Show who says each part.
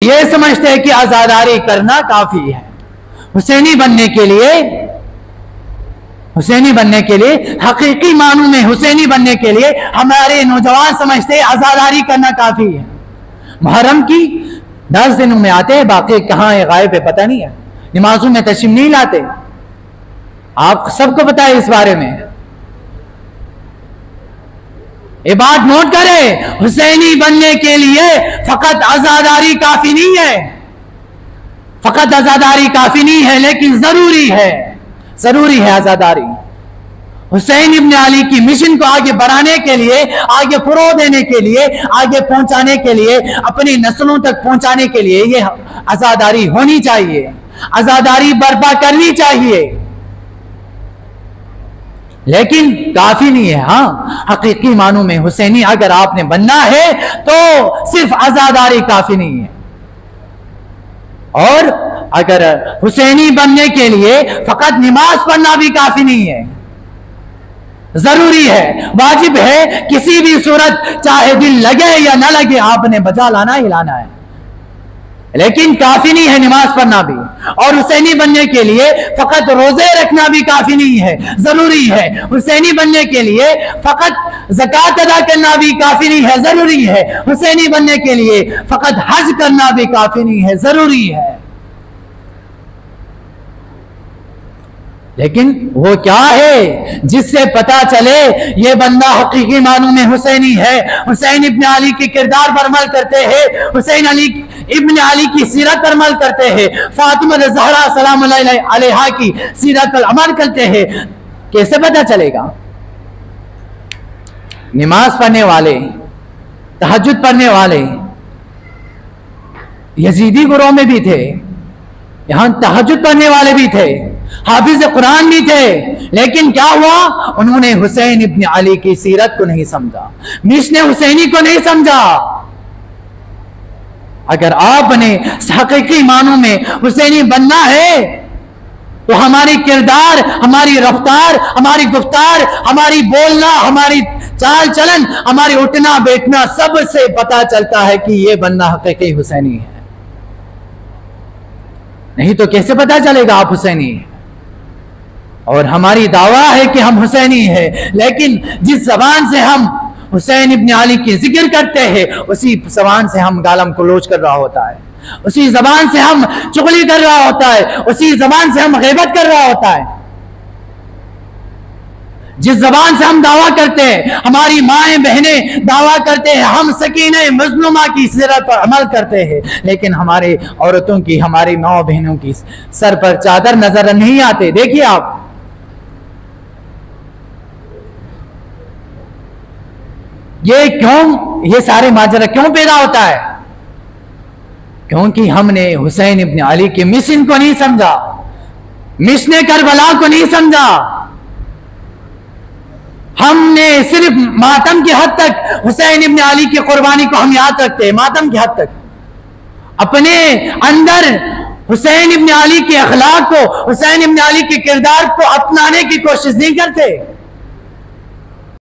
Speaker 1: ये समझते हैं कि आजादारी करना काफी है। हुसैनी बनने के लिए हकीकी मानू में हुसैनी बनने के लिए हमारे नौजवान समझते हैं आजादारी करना काफी है। मुहर्रम की 10 दिनों में आते हैं, बाकी कहाँ है गायब है पता नहीं है। नमाजों में तशरीफ नहीं लाते, आप सबको पता है इस बारे में। ये बात नोट करें, हुसैनी बनने के लिए फकत आजादारी काफी नहीं है, फकत आजादारी काफी नहीं है, लेकिन जरूरी है आजादारी। हुसैन इब्न अली की मिशन को आगे बढ़ाने के लिए, आगे फरोग देने के लिए, आगे पहुंचाने के लिए, अपनी नस्लों तक पहुंचाने के लिए ये आजादारी होनी चाहिए, आजादारी बर्पा करनी चाहिए, लेकिन काफी नहीं है। हाँ, हकीकी मानों में हुसैनी अगर आपने बनना है तो सिर्फ आजादारी काफी नहीं है, और अगर हुसैनी बनने के लिए फकत नमाज पढ़ना भी काफी नहीं है। जरूरी है, वाजिब है, किसी भी सूरत चाहे दिल लगे या ना लगे आपने बजा लाना ही लाना है, लेकिन काफी नहीं है नमाज पढ़ना भी। और हुसैनी बनने के लिए फकत रोजे रखना भी काफी नहीं है, जरूरी है। हुसैनी बनने के लिए फकत ज़कात अदा करना भी काफी नहीं है, जरूरी है। हुसैनी बनने के लिए फकत हज करना भी काफी नहीं है, जरूरी है। लेकिन वो क्या है जिससे पता चले ये बंदा हकीकी मानू में हुसैनी है। हुसैन इब्न अली के किरदार पर अमल करते हैं, हुसैन इब्न अली की सीरत पर अमल करते हैं, फातिमा ज़हरा सलाम अलैहा की सीरत पर अमल करते हैं। कैसे पता चलेगा? नमाज पढ़ने वाले, तहज्जुद पढ़ने वाले यजीदी गुरों में भी थे, यहां तहज्जुद पढ़ने वाले भी थे, हाफिज कुरान भी थे, लेकिन क्या हुआ? उन्होंने हुसैन इब्न अली की सीरत को नहीं समझा, मिशन हुसैनी को नहीं समझा। अगर आपने हकीकी मानों में हुसैनी बनना है तो हमारी किरदार, हमारी रफ्तार, हमारी गुफ्तार, हमारी बोलना, हमारी चाल चलन, हमारी उठना बैठना, सबसे पता चलता है कि यह बंदा हकीकी हुसैनी है। नहीं तो कैसे पता चलेगा आप हुसैनी है? और हमारी दावा है कि हम हुसैनी है, लेकिन जिस जबान से हम हुसैन इब्न अली की जिक्र करते हैं उसी जबान से हम गालम कलोच कर रहा होता है, उसी जबान से हम चुगली कर रहा होता है, उसी जबान से हम गीबत कर रहा होता है। जिस जबान से हम दावा करते हैं, हमारी माएं बहनें दावा करते हैं हम सकीने मजलूमा की सीरत पर अमल करते हैं, लेकिन हमारे औरतों की, हमारी माँ बहनों की सर पर चादर नजर नहीं आते। देखिए आप, ये सारे माजरा क्यों पैदा होता है? क्योंकि हमने हुसैन इब्न अली के मिशन को नहीं समझा, मिशन करबला को नहीं समझा। हमने सिर्फ मातम की हद तक हुसैन इब्न अली की कुर्बानी को हम याद रखते हैं, मातम की हद तक। अपने अंदर हुसैन इब्न अली के अखलाक को, हुसैन इब्न अली के किरदार को अपनाने की कोशिश नहीं करते।